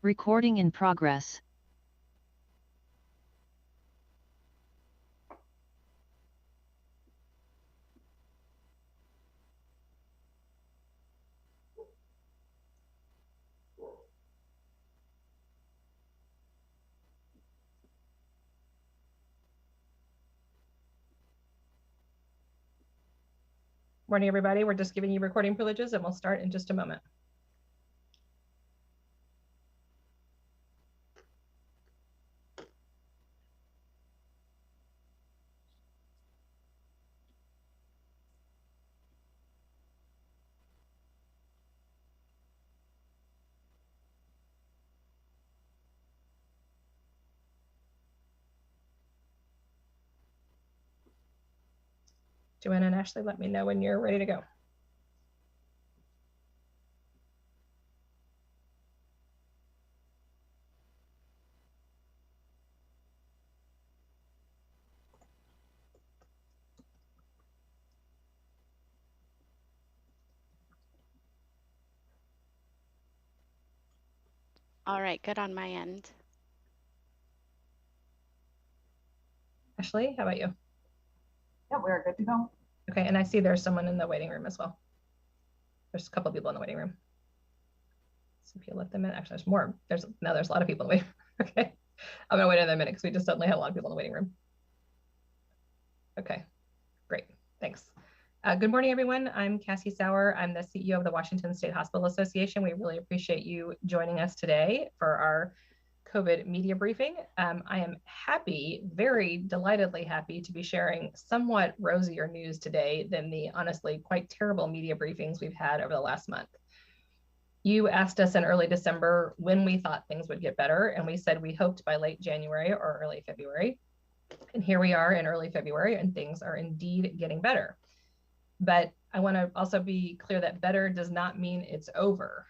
Recording in progress. Morning, everybody. We're just giving you recording privileges and we'll start in just a moment. Joanna and Ashley, let me know when you're ready to go. All right, good on my end. Ashley, how about you? Yeah, we're good to go. Okay, and I see there's someone in the waiting room as well. There's a couple of people in the waiting room. So if you let them in, actually there's more. There's a lot of people in the waiting room. Okay, I'm gonna wait another minute because we just suddenly had a lot of people in the waiting room. Okay, great, thanks. Good morning, everyone. I'm Cassie Sauer. I'm the CEO of the Washington State Hospital Association. We really appreciate you joining us today for our COVID media briefing. I am happy, very delightedly happy to be sharing somewhat rosier news today than the honestly quite terrible media briefings we've had over the last month. You asked us in early December when we thought things would get better, and we said we hoped by late January or early February. And here we are in early February, and things are indeed getting better. But I want to also be clear that better does not mean it's over.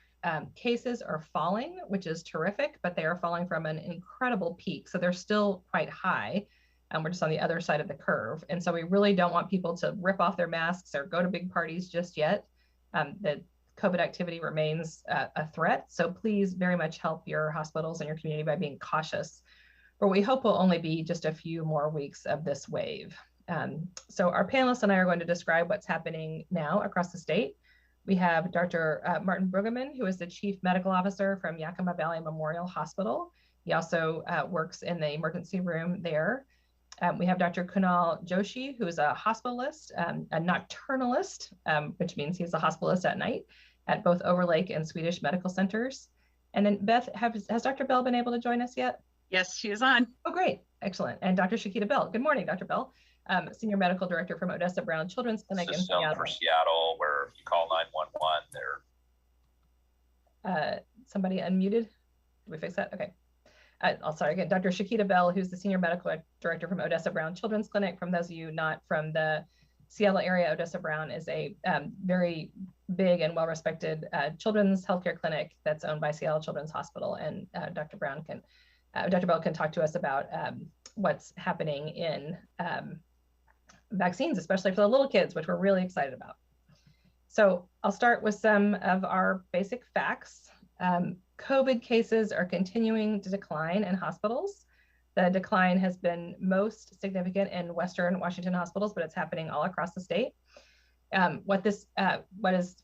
Cases are falling, which is terrific, but they are falling from an incredible peak. So they're still quite high. We're just on the other side of the curve. And so we really don't want people to rip off their masks or go to big parties just yet. The COVID activity remains a threat. So please very much help your hospitals and your community by being cautious. But we hope will only be just a few more weeks of this wave. So our panelists and I are going to describe what's happening now across the state. We have Dr. Martin Brueggemann, who is the Chief Medical Officer from Yakima Valley Memorial Hospital. He also works in the emergency room there. We have Dr. Kunal Joshi, who is a hospitalist, a nocturnalist, which means he's a hospitalist at night at both Overlake and Swedish medical centers. And then Beth, has Dr. Bell been able to join us yet? Yes, she is on. Oh, great. Excellent. And Dr. Shakita Bell. Good morning, Dr. Bell. Senior Medical Director from Odessa Brown Children's Clinic in Seattle. For Seattle, where if you call 911, they're... Somebody unmuted? Did we fix that? Okay. I'll start again. Dr. Shakita Bell, who's the Senior Medical Director from Odessa Brown Children's Clinic. From those of you not from the Seattle area, Odessa Brown is a very big and well-respected children's healthcare clinic that's owned by Seattle Children's Hospital. And Dr. Bell can talk to us about what's happening in vaccines, especially for the little kids, which we're really excited about. So I'll start with some of our basic facts. COVID cases are continuing to decline in hospitals. The decline has been most significant in Western Washington hospitals, but it's happening all across the state. What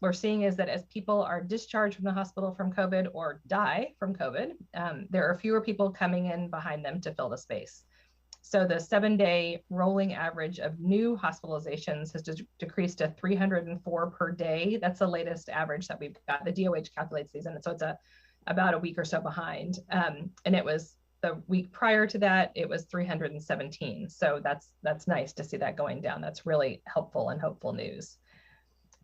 we're seeing is that as people are discharged from the hospital from COVID or die from COVID, there are fewer people coming in behind them to fill the space. So the 7-day rolling average of new hospitalizations has decreased to 304 per day. That's the latest average that we've got. The DOH calculates these, and so it's about a week or so behind. And it was the week prior to that, it was 317. So that's nice to see that going down. That's really helpful and hopeful news.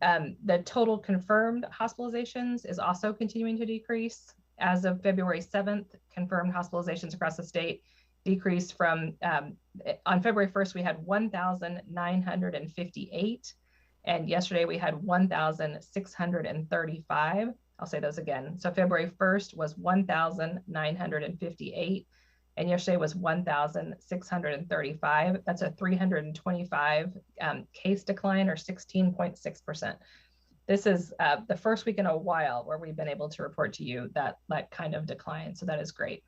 The total confirmed hospitalizations is also continuing to decrease. As of February 7th, confirmed hospitalizations across the state decreased from, on February 1st, we had 1,958. And yesterday we had 1,635. I'll say those again. So February 1st was 1,958. And yesterday was 1,635. That's a 325 case decline, or 16.6%. This is the first week in a while where we've been able to report to you that kind of decline. So that is great.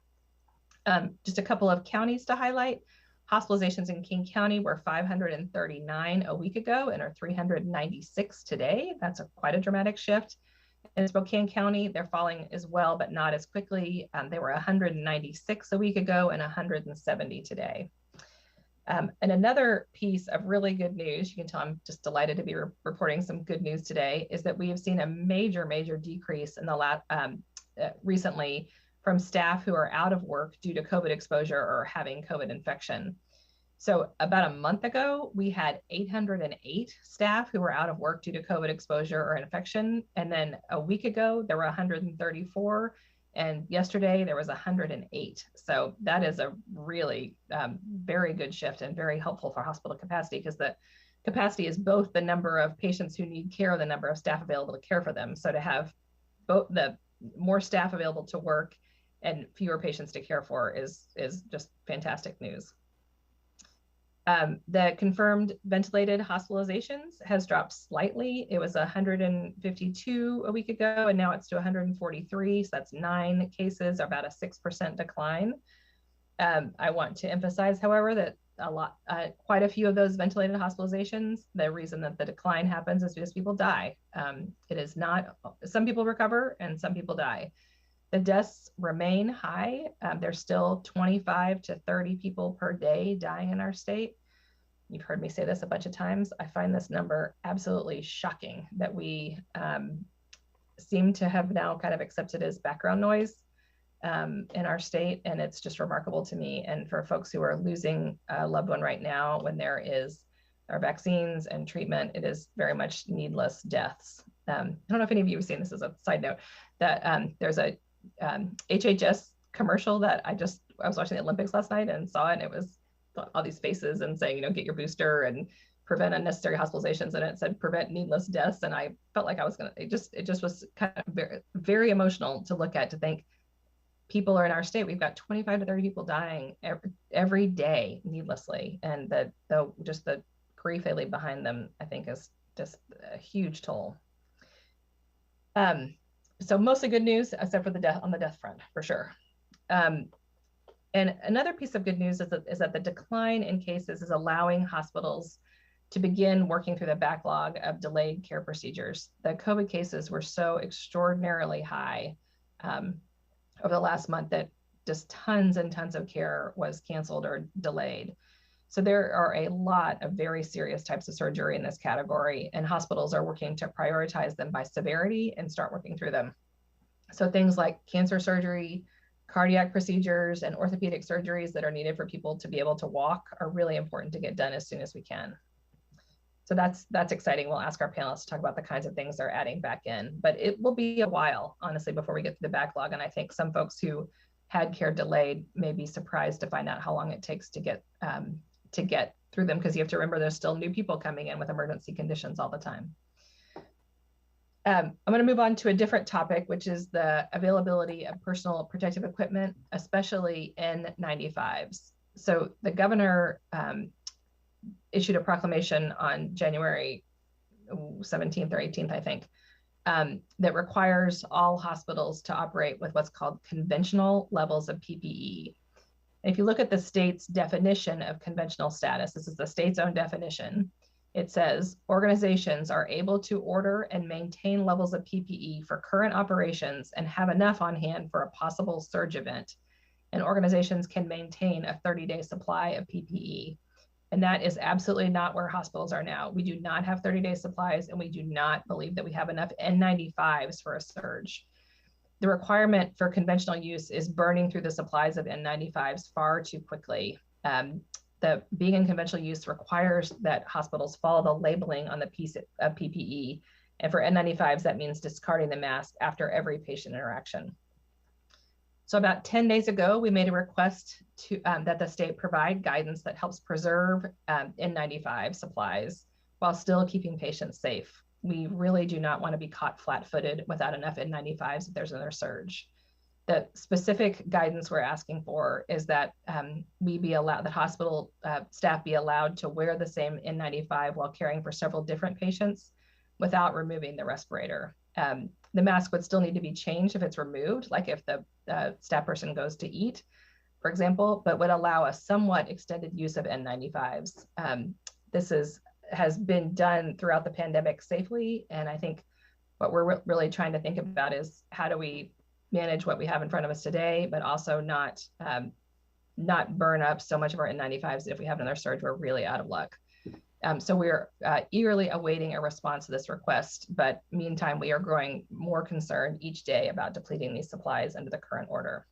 Just a couple of counties to highlight. Hospitalizations in King County were 539 a week ago and are 396 today. That's quite a dramatic shift. In Spokane County, they're falling as well, but not as quickly. They were 196 a week ago and 170 today. And another piece of really good news, you can tell I'm just delighted to be reporting some good news today, is that we have seen a major decrease in the recently from staff who are out of work due to COVID exposure or having COVID infection. So about a month ago, we had 808 staff who were out of work due to COVID exposure or infection. And then a week ago, there were 134. And yesterday, there was 108. So that is a really very good shift and very helpful for hospital capacity, because the capacity is both the number of patients who need care and the number of staff available to care for them. So to have both the more staff available to work and fewer patients to care for is just fantastic news. The confirmed ventilated hospitalizations has dropped slightly. It was 152 a week ago, and now it's to 143. So that's 9 cases, about a 6% decline. I want to emphasize, however, that quite a few of those ventilated hospitalizations, the reason that the decline happens is because people die. It is not, some people recover and some people die. The deaths remain high. There's still 25 to 30 people per day dying in our state. You've heard me say this a bunch of times. I find this number absolutely shocking that we seem to have now kind of accepted as background noise in our state. And it's just remarkable to me. And for folks who are losing a loved one right now, when there are vaccines and treatment, it is very much needless deaths. I don't know if any of you have seen this as a side note, that there's a HHS commercial that I was watching the Olympics last night and saw it, and it was all these faces and saying, get your booster and prevent unnecessary hospitalizations, and it said prevent needless deaths. And I felt like I was it just was kind of very, very emotional to look at, to think people are in our state. We've got 25 to 30 people dying every day needlessly, and the grief they leave behind them, I think, is just a huge toll. So mostly good news, except for the death front, for sure. And another piece of good news is that the decline in cases is allowing hospitals to begin working through the backlog of delayed care procedures. The COVID cases were so extraordinarily high over the last month that just tons and tons of care was canceled or delayed. So there are a lot of very serious types of surgery in this category, and hospitals are working to prioritize them by severity and start working through them. So things like cancer surgery, cardiac procedures, and orthopedic surgeries that are needed for people to be able to walk are really important to get done as soon as we can. So that's exciting. We'll ask our panelists to talk about the kinds of things they're adding back in, but it will be a while, honestly, before we get to the backlog. And I think some folks who had care delayed may be surprised to find out how long it takes to get through them, because you have to remember there's still new people coming in with emergency conditions all the time. I'm going to move on to a different topic, which is the availability of personal protective equipment, especially N95s. So the governor issued a proclamation on January 17th or 18th, I think, that requires all hospitals to operate with what's called conventional levels of PPE. And if you look at the state's definition of conventional status, this is the state's own definition. It says organizations are able to order and maintain levels of PPE for current operations and have enough on hand for a possible surge event. And organizations can maintain a 30-day supply of PPE. And that is absolutely not where hospitals are now. We do not have 30-day supplies, and we do not believe that we have enough N95s for a surge. The requirement for conventional use is burning through the supplies of N95s far too quickly. Being in conventional use requires that hospitals follow the labeling on the piece of PPE. And for N95s, that means discarding the mask after every patient interaction. So about 10 days ago, we made a request to that the state provide guidance that helps preserve N95 supplies while still keeping patients safe. We really do not want to be caught flat-footed without enough N95s if there's another surge. The specific guidance we're asking for is that that hospital staff be allowed to wear the same N95 while caring for several different patients, without removing the respirator. The mask would still need to be changed if it's removed, like if the staff person goes to eat, for example, but would allow a somewhat extended use of N95s. This has been done throughout the pandemic safely, and I think what we're really trying to think about is how do we manage what we have in front of us today, but also not burn up so much of our N95s that if we have another surge, we're really out of luck. So we're eagerly awaiting a response to this request, but meantime, we are growing more concerned each day about depleting these supplies under the current order.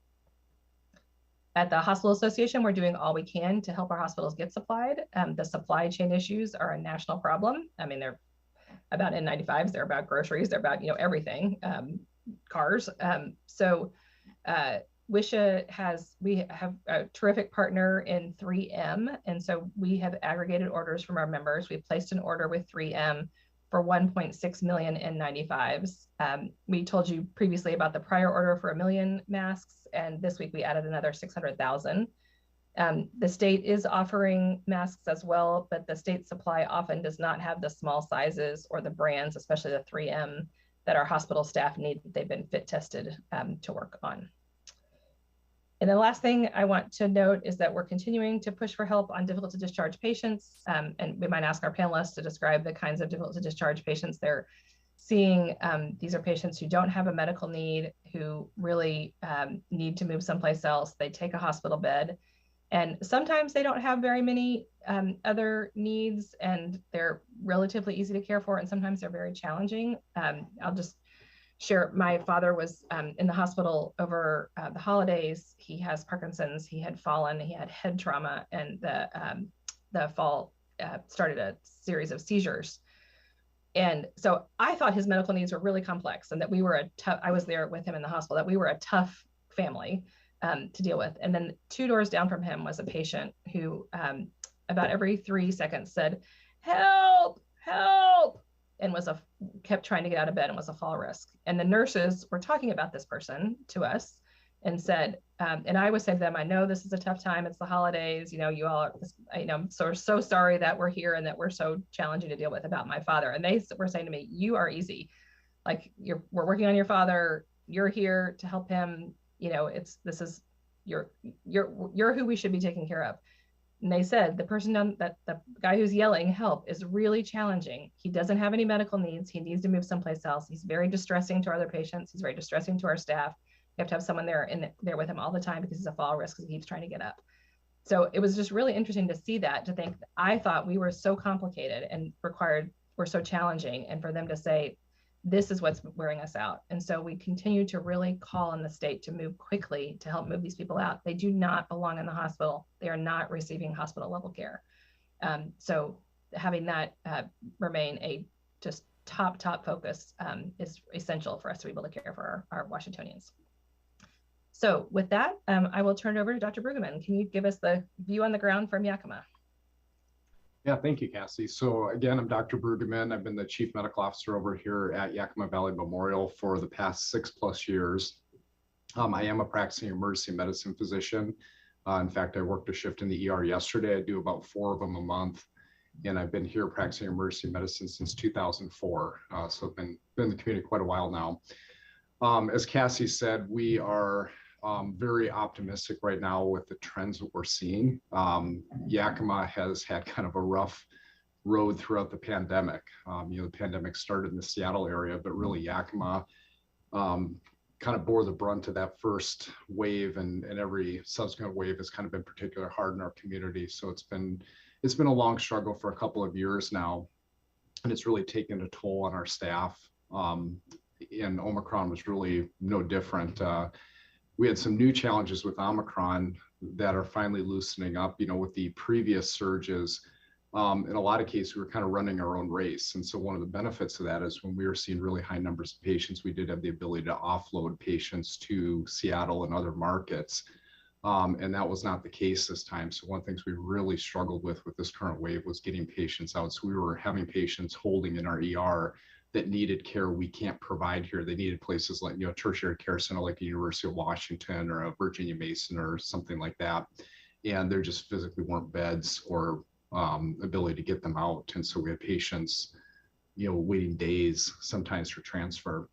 At the Hospital Association, we're doing all we can to help our hospitals get supplied. The supply chain issues are a national problem. I mean, they're about N95s, they're about groceries, they're about everything, cars. We have a terrific partner in 3M, and so we have aggregated orders from our members. We placed an order with 3M for 1.6 million N95s. We told you previously about the prior order for 1 million masks, and this week we added another 600,000. The state is offering masks as well, but the state supply often does not have the small sizes or the brands, especially the 3M, that our hospital staff need that they've been fit tested to work on. And the last thing I want to note is that we're continuing to push for help on difficult to discharge patients. And we might ask our panelists to describe the kinds of difficult to discharge patients they're seeing. These are patients who don't have a medical need, who really need to move someplace else. They take a hospital bed, and sometimes they don't have very many other needs, and they're relatively easy to care for, and sometimes they're very challenging. I'll just share, my father was in the hospital over the holidays. He has Parkinson's, he had fallen, he had head trauma, and the fall started a series of seizures. And so I thought his medical needs were really complex, and that we were I was there with him in the hospital, that we were a tough family to deal with. And then 2 doors down from him was a patient who about every 3 seconds said, "Help, help," and kept trying to get out of bed and was a fall risk. And the nurses were talking about this person to us and said, and I would say to them, "I know this is a tough time. It's the holidays. You all are, so sorry that we're here and that we're so challenging to deal with about my father." And they were saying to me, "You are easy. Like we're working on your father. You're here to help him. You're who we should be taking care of." And they said the guy who's yelling help is really challenging. He doesn't have any medical needs. He needs to move someplace else. He's very distressing to other patients. He's very distressing to our staff. We have to have someone there with him all the time because he's a fall risk because he keeps trying to get up. So it was just really interesting to see that, to think, I thought we were so complicated and we're so challenging, and for them to say, this is what's wearing us out. And so we continue to really call on the state to move quickly to help move these people out. They do not belong in the hospital. They are not receiving hospital level care. So having that remain a just top focus is essential for us to be able to care for our Washingtonians. So with that, I will turn it over to Dr. Brueggemann. Can you give us the view on the ground from Yakima? Yeah, thank you, Cassie. So again, I'm Dr. Brueggemann. I've been the Chief Medical Officer over here at Yakima Valley Memorial for the past 6+ years. I am a practicing emergency medicine physician. In fact, I worked a shift in the ER yesterday. I do about 4 of them a month. And I've been here practicing emergency medicine since 2004. So I've been in the community quite a while now. As Cassie said, we are very optimistic right now with the trends that we're seeing. Yakima has had kind of a rough road throughout the pandemic. The pandemic started in the Seattle area, but really Yakima kind of bore the brunt of that first wave, and every subsequent wave has kind of been particularly hard in our community. So it's been a long struggle for a couple of years now, and it's really taken a toll on our staff. And Omicron was really no different. We had some new challenges with Omicron that are finally loosening up. With the previous surges, in a lot of cases, we were kind of running our own race. And so one of the benefits of that is when we were seeing really high numbers of patients, we did have the ability to offload patients to Seattle and other markets. And that was not the case this time. So one of the things we really struggled with this current wave was getting patients out. So we were having patients holding in our ER that needed care we can't provide here. They needed places like, a tertiary care center like the University of Washington or a Virginia Mason or something like that. And there just physically weren't beds or ability to get them out. And so we had patients waiting days sometimes for transfer.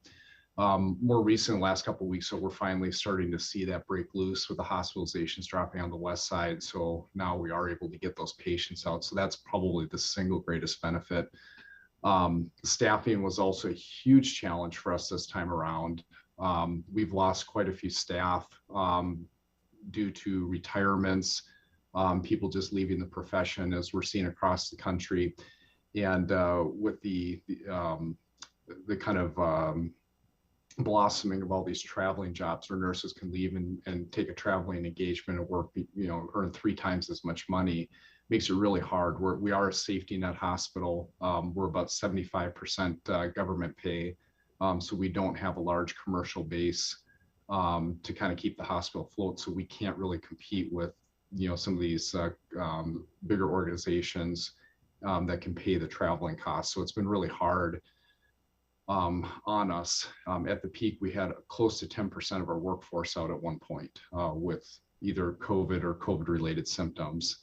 More recent, last couple of weeks, so we're finally starting to see that break loose with the hospitalizations dropping on the west side. So now we are able to get those patients out. So that's probably the single greatest benefit. Staffing was also a huge challenge for us this time around. We've lost quite a few staff due to retirements, people just leaving the profession, as we're seeing across the country. And with the kind of blossoming of all these traveling jobs where nurses can leave and take a traveling engagement and work, earn 3 times as much money, makes it really hard. We are a safety net hospital. We're about 75% government pay. So we don't have a large commercial base to kind of keep the hospital afloat. So we can't really compete with, some of these bigger organizations that can pay the traveling costs. So it's been really hard on us. At the peak, we had close to 10% of our workforce out at one point with either COVID or COVID-related symptoms.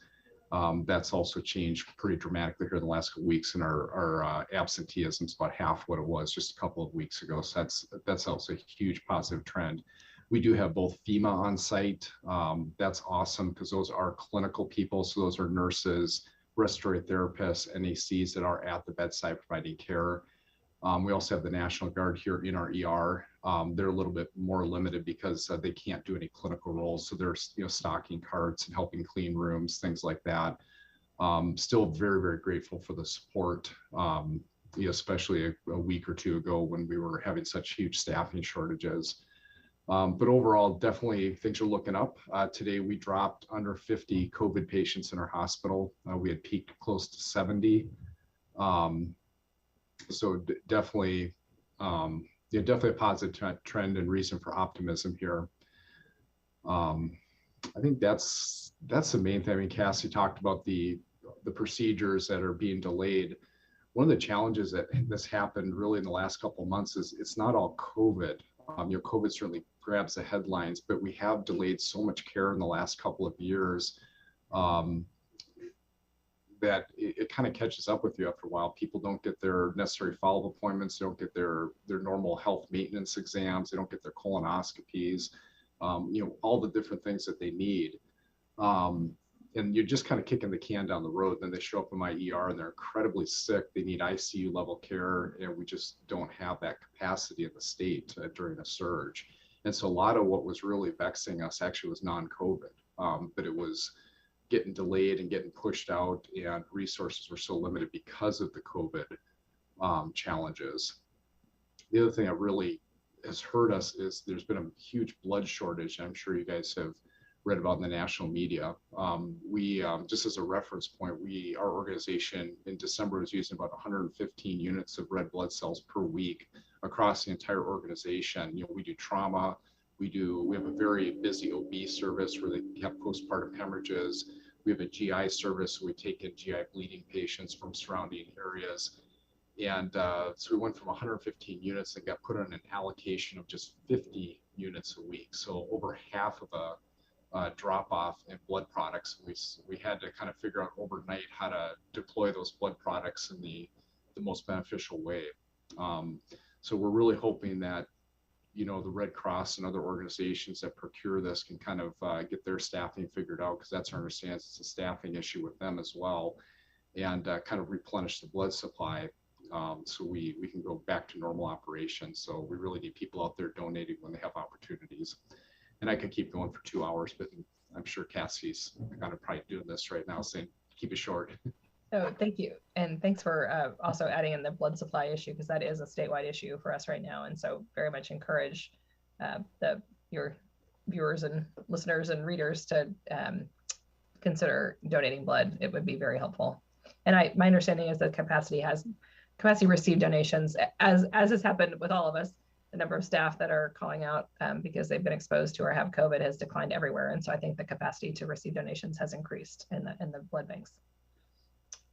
That's also changed pretty dramatically here in the last couple of weeks, and our absenteeism is about half what it was just a couple of weeks ago. So that's also a huge positive trend. We do have both FEMA on site. That's awesome because those are clinical people. So those are nurses, respiratory therapists, NACs that are at the bedside providing care. We also have the National Guard here in our ER. They're a little bit more limited because they can't do any clinical roles. So they're stocking carts and helping clean rooms, things like that. Still very, very grateful for the support, especially a week or two ago when we were having such huge staffing shortages. But overall, definitely things are looking up. Today, we dropped under 50 COVID patients in our hospital. We had peaked close to 70. So definitely, definitely a positive trend and reason for optimism here. I think that's the main thing. I mean, Cassie talked about the procedures that are being delayed. One of the challenges that this happened really in the last couple of months is it's not all COVID. COVID certainly grabs the headlines, but we have delayed so much care in the last couple of years that it kind of catches up with you after a while. People don't get their necessary follow-up appointments. They don't get their normal health maintenance exams. They don't get their colonoscopies, all the different things that they need. And you're just kind of kicking the can down the road. Then they show up in my ER and they're incredibly sick. They need ICU level care. And we just don't have that capacity in the state during a surge. And so a lot of what was really vexing us actually was non-COVID, but it was getting delayed and getting pushed out, and resources were so limited because of the COVID challenges. The other thing that really has hurt us is there's been a huge blood shortage. I'm sure you guys have read about in the national media. We just as a reference point, our organization in December was using about 115 units of red blood cells per week across the entire organization. We do trauma. We have a very busy OB service where they have postpartum hemorrhages. We have a GI service. So we take in GI bleeding patients from surrounding areas. And so we went from 115 units and got put on an allocation of just 50 units a week. So over half of a drop off in blood products. We had to kind of figure out overnight how to deploy those blood products in the most beneficial way. So we're really hoping that the Red Cross and other organizations that procure this can kind of get their staffing figured out, because that's our understanding. It's a staffing issue with them as well, and kind of replenish the blood supply so we can go back to normal operations. So we really need people out there donating when they have opportunities. And I could keep going for 2 hours, but I'm sure Cassie's kind of probably doing this right now, saying keep it short. So thank you. And thanks for also adding in the blood supply issue, because that is a statewide issue for us right now. And so very much encourage your viewers and listeners and readers to consider donating blood. It would be very helpful. And my understanding is that capacity received donations, as has happened with all of us. The number of staff that are calling out because they've been exposed to or have COVID has declined everywhere. And so I think the capacity to receive donations has increased in the blood banks.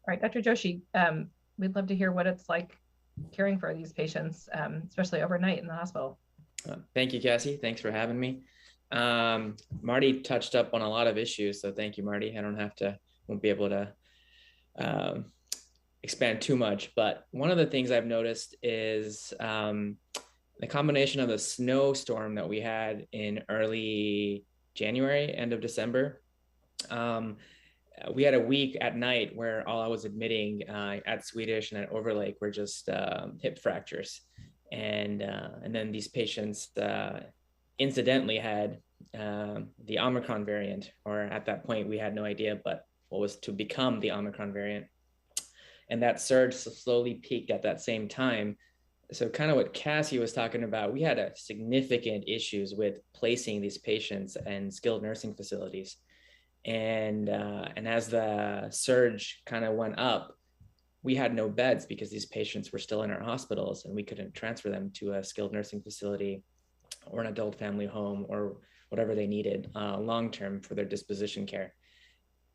All right, Dr. Joshi, we'd love to hear what it's like caring for these patients, especially overnight in the hospital. Thank you, Cassie. Thanks for having me. Marty touched up on a lot of issues, so thank you, Marty. I won't be able to expand too much, but one of the things I've noticed is the combination of the snowstorm that we had in early January, end of December. We had a week at night where all I was admitting at Swedish and at Overlake were just hip fractures. And then these patients incidentally had the Omicron variant, or at that point we had no idea, but what was to become the Omicron variant. And that surge slowly peaked at that same time. So kind of what Cassie was talking about, we had a significant issues with placing these patients in skilled nursing facilities. And as the surge kind of went up, we had no beds because these patients were still in our hospitals and we couldn't transfer them to a skilled nursing facility or an adult family home or whatever they needed long-term for their disposition care.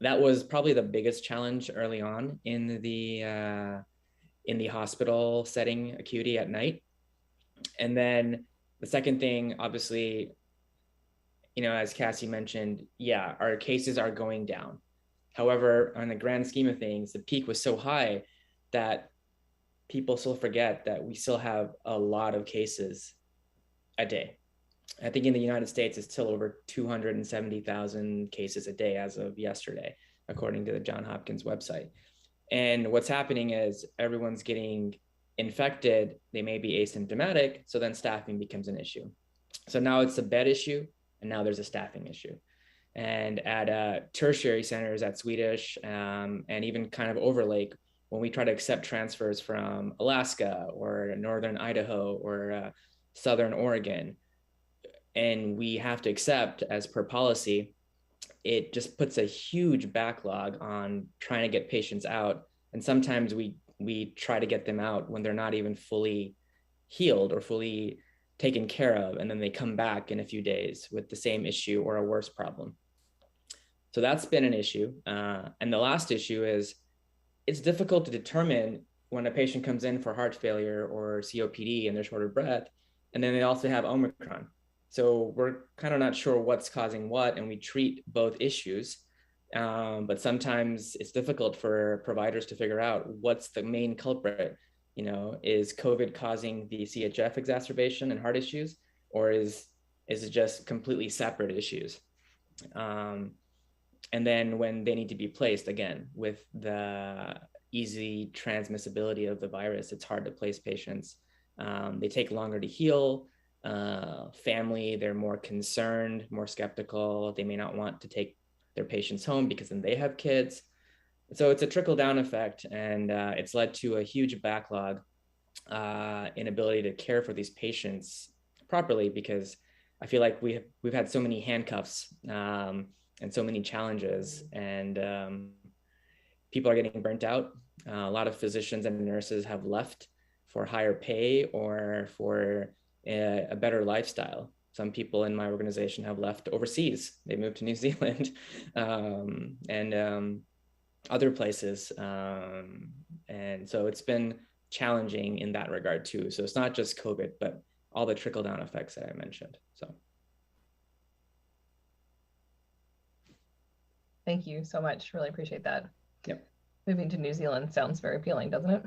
That was probably the biggest challenge early on in the hospital setting acuity at night. And then the second thing, obviously, as Cassie mentioned, yeah, our cases are going down. However, on the grand scheme of things, the peak was so high that people still forget that we still have a lot of cases a day. I think in the United States, it's still over 270,000 cases a day as of yesterday, according to the Johns Hopkins website. And what's happening is everyone's getting infected. They may be asymptomatic, so then staffing becomes an issue. So now it's a bed issue, and now there's a staffing issue. And at tertiary centers at Swedish and even kind of Overlake, when we try to accept transfers from Alaska or Northern Idaho or Southern Oregon, and we have to accept as per policy, it just puts a huge backlog on trying to get patients out. And sometimes we try to get them out when they're not even fully healed or fully taken care of. And then they come back in a few days with the same issue or a worse problem. So that's been an issue. And the last issue is it's difficult to determine when a patient comes in for heart failure or COPD and they're short of breath, and then they also have Omicron. So we're kind of not sure what's causing what, and we treat both issues. But sometimes it's difficult for providers to figure out what's the main culprit. Is COVID causing the CHF exacerbation and heart issues, or is it just completely separate issues? And then when they need to be placed, again, with the easy transmissibility of the virus, it's hard to place patients. They take longer to heal. Family, they're more concerned, more skeptical. They may not want to take their patients home because then they have kids. So it's a trickle-down effect, and it's led to a huge backlog, inability to care for these patients properly, because I feel like we've had so many handcuffs and so many challenges, and people are getting burnt out. A lot of physicians and nurses have left for higher pay or for a better lifestyle. Some people in my organization have left overseas. They moved to New Zealand and other places. And so it's been challenging in that regard too. So it's not just COVID, but all the trickle down effects that I mentioned. So. Thank you so much. Really appreciate that. Yep. Moving to New Zealand sounds very appealing, doesn't it?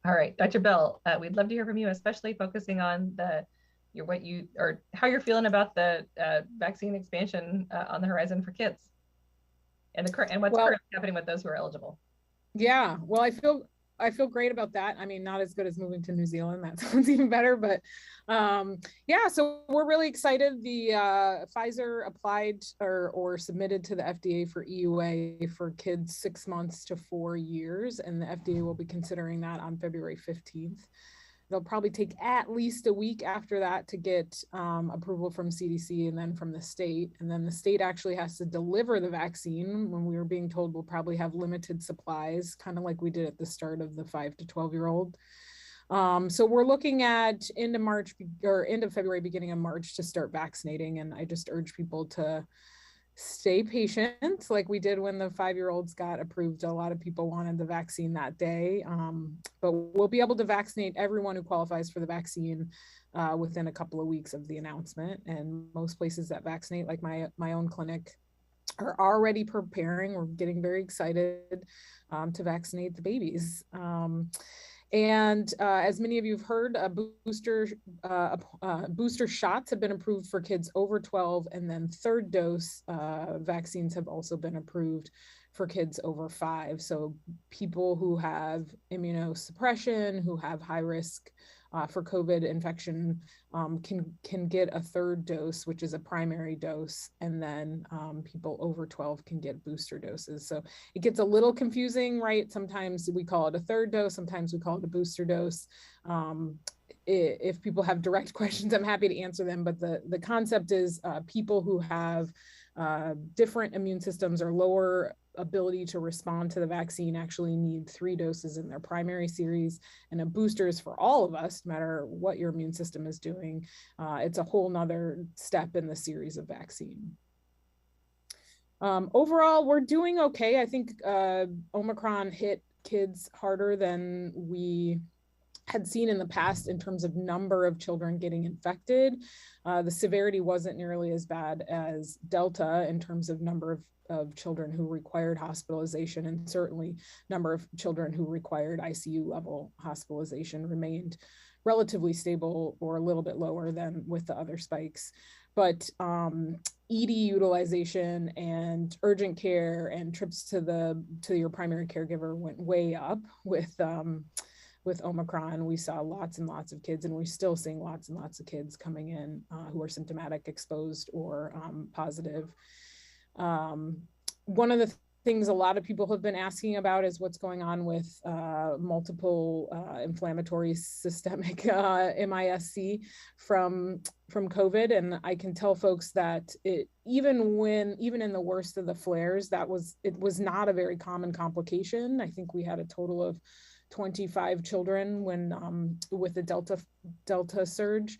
All right, Dr. Bell, we'd love to hear from you, especially focusing on how you're feeling about the vaccine expansion on the horizon for kids, and what's currently happening with those who are eligible. Yeah, well, I feel great about that. I mean, not as good as moving to New Zealand. That sounds even better, but yeah, so we're really excited. The Pfizer applied or submitted to the FDA for EUA for kids 6 months to 4 years, and the FDA will be considering that on February 15th. It'll probably take at least a week after that to get approval from CDC and then from the state. And then the state actually has to deliver the vaccine, when we were being told we'll probably have limited supplies, kind of like we did at the start of the 5 to 12-year-old. So we're looking at end of February, beginning of March to start vaccinating. And I just urge people to stay patient, like we did when the 5-year-olds got approved. A lot of people wanted the vaccine that day, but we'll be able to vaccinate everyone who qualifies for the vaccine within a couple of weeks of the announcement. And most places that vaccinate, like my own clinic, are already preparing. We're getting very excited to vaccinate the babies. And as many of you have heard, booster shots have been approved for kids over 12, and then third dose vaccines have also been approved for kids over 5. So people who have immunosuppression, who have high risk for COVID infection can get a third dose, which is a primary dose, and then people over 12 can get booster doses. So it gets a little confusing, right? Sometimes we call it a third dose, sometimes we call it a booster dose. If people have direct questions, I'm happy to answer them, but the concept is people who have different immune systems or lower ability to respond to the vaccine actually need 3 doses in their primary series, and a booster is for all of us, no matter what your immune system is doing. It's a whole nother step in the series of vaccine. Overall, we're doing okay. I think Omicron hit kids harder than we had seen in the past in terms of number of children getting infected. The severity wasn't nearly as bad as Delta in terms of number of children who required hospitalization, and certainly number of children who required ICU level hospitalization remained relatively stable or a little bit lower than with the other spikes. But ED utilization and urgent care and trips to your primary caregiver went way up with Omicron. We saw lots and lots of kids, and we're still seeing lots and lots of kids coming in who are symptomatic, exposed, or positive. One of the things a lot of people have been asking about is what's going on with multiple inflammatory systemic MIS-C from COVID. And I can tell folks that even in the worst of the flares, it was not a very common complication. I think we had a total of 25 children when with the Delta surge.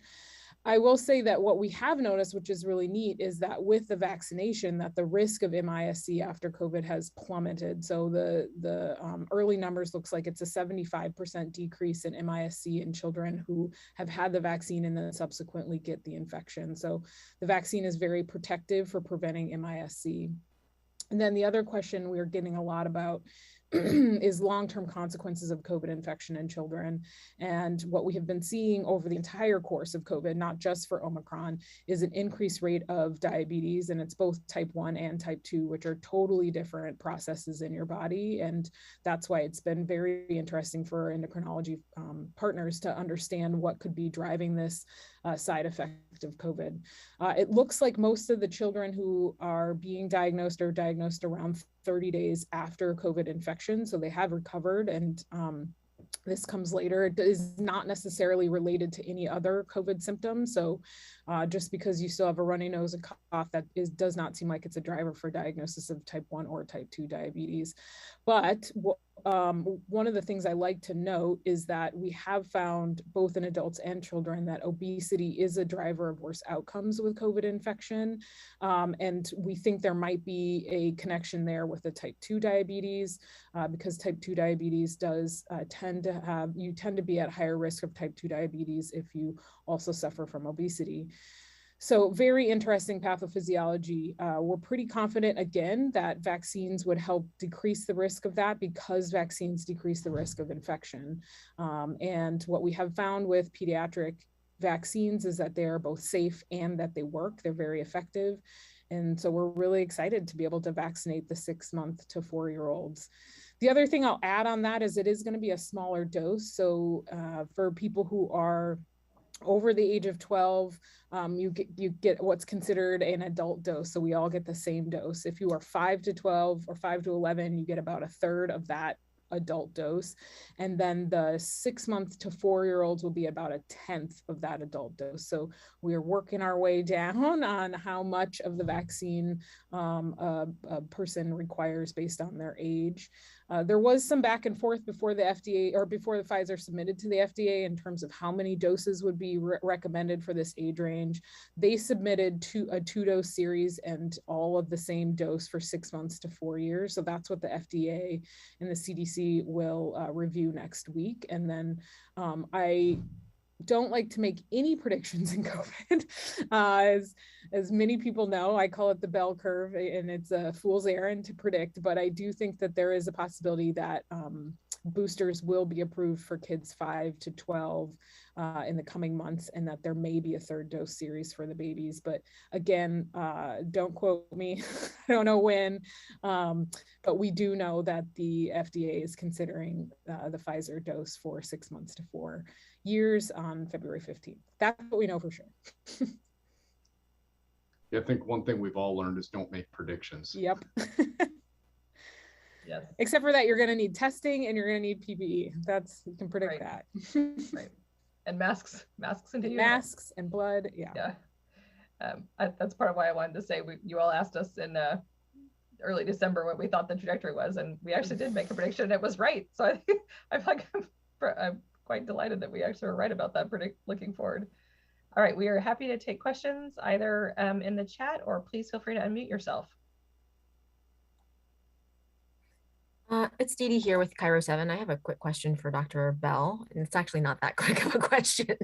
I will say that what we have noticed, which is really neat, is that with the vaccination, that the risk of MIS-C after COVID has plummeted. So the early numbers looks like it's a 75% decrease in MIS-C in children who have had the vaccine and then subsequently get the infection. So the vaccine is very protective for preventing MIS-C. And then the other question we're getting a lot about is long-term consequences of COVID infection in children. And what we have been seeing over the entire course of COVID, not just for Omicron, is an increased rate of diabetes. And it's both type 1 and type 2, which are totally different processes in your body. And that's why it's been very interesting for our endocrinology partners to understand what could be driving this side effect of COVID. It looks like most of the children who are being diagnosed are diagnosed around 30 days after COVID infection. So they have recovered, and this comes later. It is not necessarily related to any other COVID symptoms. So just because you still have a runny nose and cough, does not seem like it's a driver for diagnosis of type 1 or type 2 diabetes. But one of the things I like to note is that we have found both in adults and children that obesity is a driver of worse outcomes with COVID infection. And we think there might be a connection there with the type 2 diabetes because type 2 diabetes does tend to be at higher risk of type 2 diabetes if you also suffer from obesity. So very interesting pathophysiology. We're pretty confident, again, that vaccines would help decrease the risk of that because vaccines decrease the risk of infection. And what we have found with pediatric vaccines is that they are both safe and that they work. They're very effective. And so we're really excited to be able to vaccinate the 6-month to 4-year-olds. The other thing I'll add on that is it is going to be a smaller dose. So for people who are over the age of 12, you get what's considered an adult dose. So we all get the same dose. If you are 5 to 12 or 5 to 11, you get about 1/3 of that adult dose. And then the 6-month to 4-year-olds will be about 1/10 of that adult dose. So we're working our way down on how much of the vaccine a person requires based on their age. There was some back and forth before the FDA or before the Pfizer submitted to the FDA in terms of how many doses would be recommended for this age range. They submitted a 2-dose series and all of the same dose for 6 months to 4 years. So that's what the FDA and the CDC will review next week. And then don't like to make any predictions in COVID. As many people know, I call it the bell curve, and it's a fool's errand to predict, but I do think that there is a possibility that boosters will be approved for kids 5 to 12 in the coming months, and that there may be a third dose series for the babies. But again, don't quote me. I don't know when, but we do know that the FDA is considering the Pfizer dose for 6 months to 4 years on February 15th. That's what we know for sure. Yeah, I think one thing we've all learned is don't make predictions. Yep. Yes. Except for that, you're going to need testing and you're going to need PPE. You can predict Right. that. Right. And masks and masks and blood. Yeah. Yeah. That's part of why I wanted to say you all asked us in early December what we thought the trajectory was, and we actually did make a prediction and it was right. So I'm quite delighted that we actually were right about that looking forward. All right, we are happy to take questions either in the chat, or please feel free to unmute yourself. It's Dee Dee here with Cairo 7. I have a quick question for Dr. Bell, and it's actually not that quick of a question,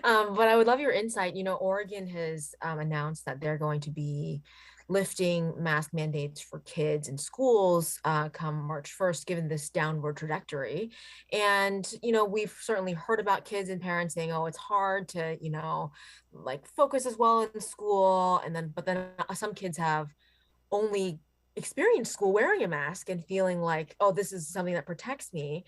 but I would love your insight. You know, Oregon has announced that they're going to be lifting mask mandates for kids in schools come March 1st, given this downward trajectory. And, you know, we've certainly heard about kids and parents saying, oh, it's hard to, you know, like focus as well in school. But then some kids have only experienced school wearing a mask and feeling like, oh, this is something that protects me.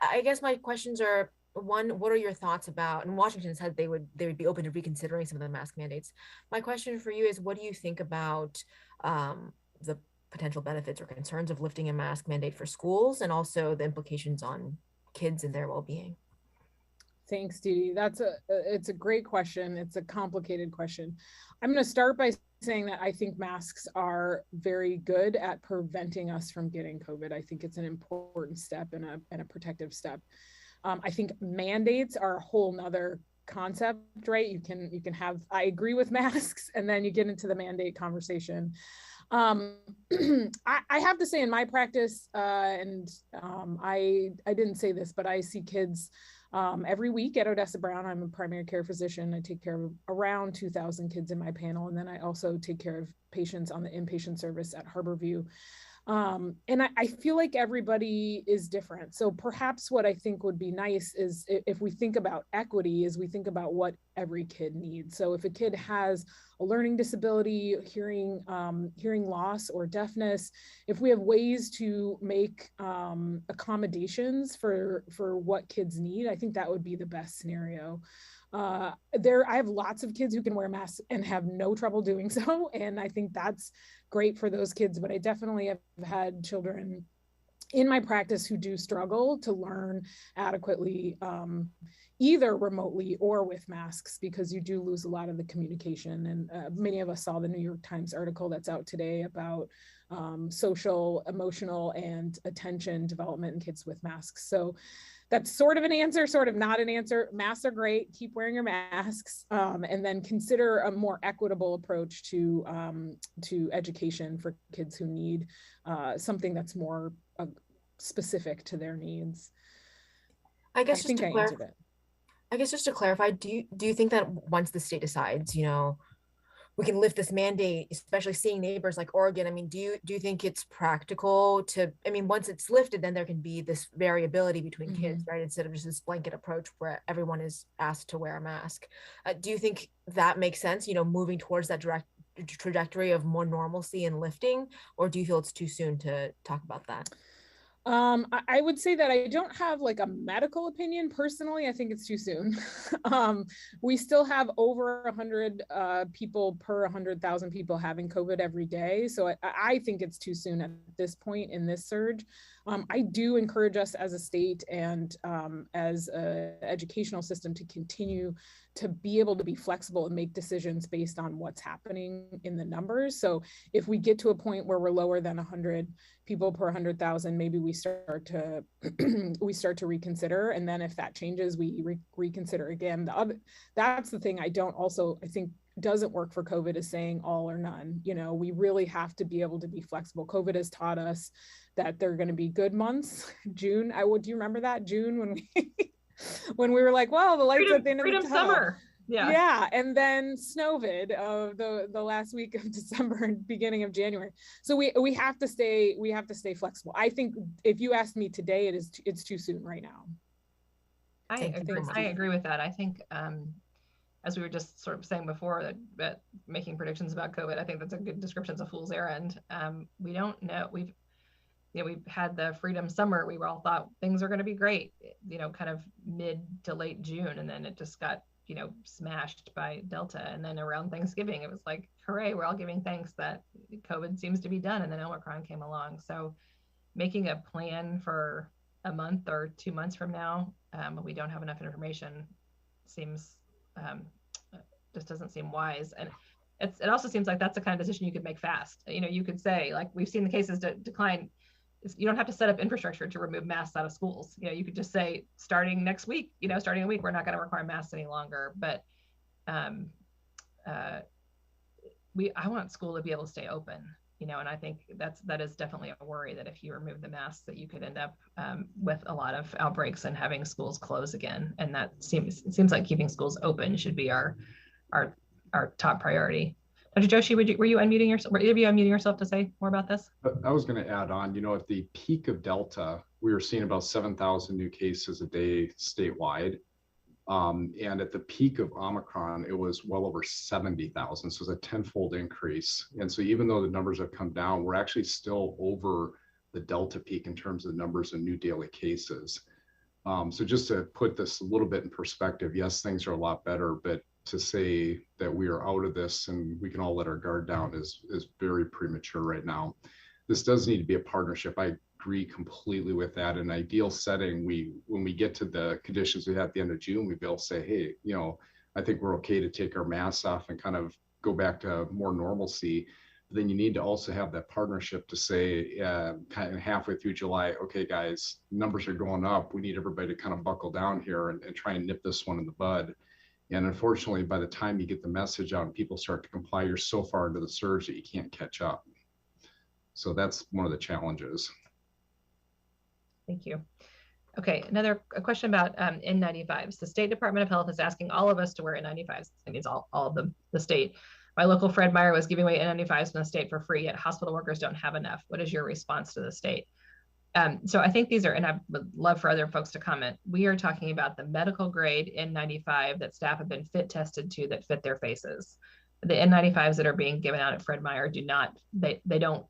I guess my questions are, one, what are your thoughts about, and Washington said they would be open to reconsidering some of the mask mandates. My question for you is, what do you think about the potential benefits or concerns of lifting a mask mandate for schools, and also the implications on kids and their well-being? Thanks, Dee Dee. It's a great question. It's a complicated question. I'm going to start by saying that I think masks are very good at preventing us from getting COVID. I think it's an important step and a protective step. I think mandates are a whole nother concept, right? You can have, I agree with masks, and then you get into the mandate conversation. I have to say, in my practice, and I didn't say this, but I see kids every week at Odessa Brown. I'm a primary care physician. I take care of around 2,000 kids in my panel. And then I also take care of patients on the inpatient service at Harborview. And I feel like everybody is different. So perhaps what I think would be nice is if we think about equity, is we think about what every kid needs. So if a kid has a learning disability, hearing loss or deafness, if we have ways to make accommodations for what kids need, I think that would be the best scenario. I have lots of kids who can wear masks and have no trouble doing so. And I think that's great for those kids, but I definitely have had children in my practice who do struggle to learn adequately, either remotely or with masks, because you do lose a lot of the communication. And many of us saw the New York Times article that's out today about social, emotional, and attention development in kids with masks. So that's sort of an answer, sort of not an answer. Masks are great. Keep wearing your masks, and then consider a more equitable approach to education for kids who need something that's more specific to their needs. I guess I answered it. I guess just to clarify, do you think that once the state decides, you know, we can lift this mandate, especially seeing neighbors like Oregon? I mean, do you think it's practical to, I mean, once it's lifted, then there can be this variability between kids, right? Instead of just this blanket approach where everyone is asked to wear a mask. Do you think that makes sense, you know, moving towards that direct trajectory of more normalcy and lifting, or do you feel it's too soon to talk about that? I would say that I don't have like a medical opinion personally. I think it's too soon. We still have over 100 people per 100,000 people having COVID every day. So I think it's too soon at this point in this surge. I do encourage us as a state and as an educational system to continue to be able to be flexible and make decisions based on what's happening in the numbers. So if we get to a point where we're lower than 100 people per 100,000, maybe we start to reconsider. And then if that changes, we reconsider again. That's the thing I think doesn't work for COVID, is saying all or none. You know, we really have to be able to be flexible. COVID has taught us that there are going to be good months. June, do you remember that? June, when we when we were like, well, the lights at the end of Freedom the tunnel. summer. Yeah. Yeah. And then snowvid of the last week of December and beginning of January. So we have to stay flexible. I think if you asked me today, it's too soon right now. I agree with that. I think, as we were just sort of saying before, that making predictions about COVID, I think that's a good description. It's a fool's errand. We don't know. We've had the freedom summer. We all thought things are going to be great, kind of mid to late June. And then it just got, smashed by Delta. And then around Thanksgiving, it was like, hooray, we're all giving thanks that COVID seems to be done. And then Omicron came along. So making a plan for a month or 2 months from now, when we don't have enough information, seems just doesn't seem wise. And it also seems like that's the kind of decision you could make fast. You could say, like, we've seen the cases decline. You don't have to set up infrastructure to remove masks out of schools. You could just say, starting next week, starting a week, we're not going to require masks any longer. But I want school to be able to stay open, and I think that is definitely a worry, that if you remove the masks, that you could end up with a lot of outbreaks and having schools close again. And it seems like keeping schools open should be our top priority. Dr. Joshi, were you unmuting yourself? Were either of you unmuting yourself to say more about this? I was going to add on, at the peak of Delta, we were seeing about 7,000 new cases a day statewide. And at the peak of Omicron, it was well over 70,000. So it's a tenfold increase. And so even though the numbers have come down, we're actually still over the Delta peak in terms of the numbers of new daily cases. So just to put this a little bit in perspective, yes, things are a lot better, but to say that we are out of this and we can all let our guard down is very premature right now. This does need to be a partnership. I agree completely with that. In an ideal setting, when we get to the conditions we had at the end of June, we'd be able to say, hey, I think we're okay to take our masks off and kind of go back to more normalcy. But then you need to also have that partnership to say, kind of halfway through July, okay, guys, numbers are going up. We need everybody to kind of buckle down here and try and nip this one in the bud. And unfortunately, by the time you get the message out and people start to comply, you're so far into the surge that you can't catch up. So that's one of the challenges. Thank you. Okay, a question about N95s. The State Department of Health is asking all of us to wear N95s. That means all of the state. My local Fred Meyer was giving away N95s from the state for free, yet hospital workers don't have enough. What is your response to the state? So I think these are, and I would love for other folks to comment, we are talking about the medical grade N95 that staff have been fit tested to that fit their faces. The N95s that are being given out at Fred Meyer they don't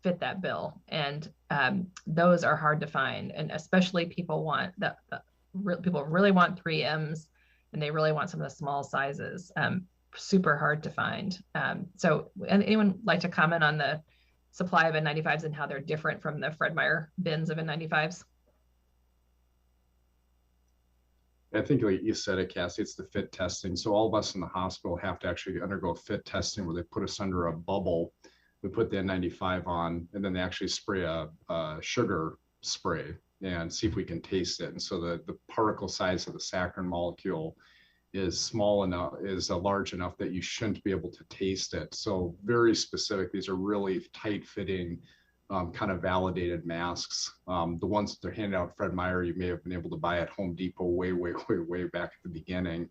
fit that bill. And those are hard to find. And especially people people really want 3Ms, and they really want some of the small sizes, super hard to find. So anyone like to comment on the supply of N95s and how they're different from the Fred Meyer bins of N95s? I think like you said it, Cassie, it's the fit testing. So all of us in the hospital have to actually undergo fit testing where they put us under a bubble. We put the N95 on, and then they actually spray a sugar spray and see if we can taste it. And so the particle size of the saccharin molecule is large enough that you shouldn't be able to taste it. So very specific. These are really tight fitting, kind of validated masks. The ones that they're handing out at Fred Meyer, you may have been able to buy at Home Depot way back at the beginning.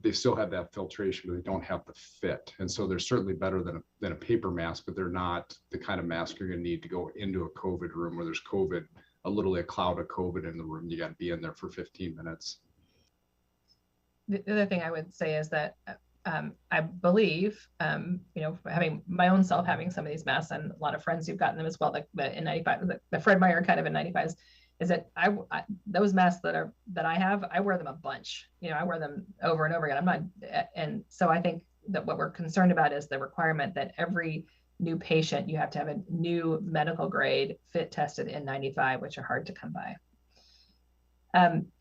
They still have that filtration, but they don't have the fit. And so they're certainly better than a paper mask, but they're not the kind of mask you're going to need to go into a COVID room where there's COVID, literally a cloud of COVID in the room. You got to be in there for 15 minutes. The other thing I would say is that I believe, having my own self having some of these masks and a lot of friends who've gotten them as well, the N95, the Fred Meyer kind of N95s, is that those masks that I have, I wear them a bunch. I wear them over and over again. And so I think that what we're concerned about is the requirement that every new patient, you have to have a new medical grade fit tested N95, which are hard to come by.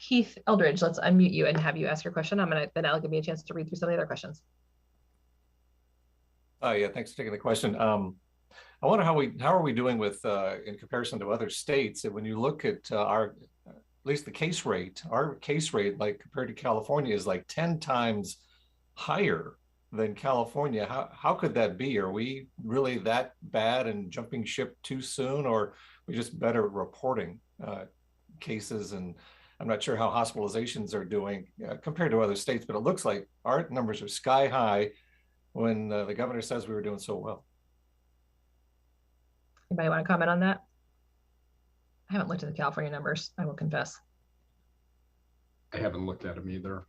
Keith Eldridge, let's unmute you and have you ask your question. Then that'll give me a chance to read through some of the other questions. Yeah, thanks for taking the question. I wonder how are we doing with in comparison to other states? And when you look at at least the case rate, our case rate, like compared to California, is like 10 times higher than California. How could that be? Are we really that bad and jumping ship too soon, or are we just better at reporting cases and I'm not sure how hospitalizations are doing compared to other states, but it looks like our numbers are sky high when the governor says we were doing so well. Anybody want to comment on that? I haven't looked at the California numbers, I will confess. I haven't looked at them either.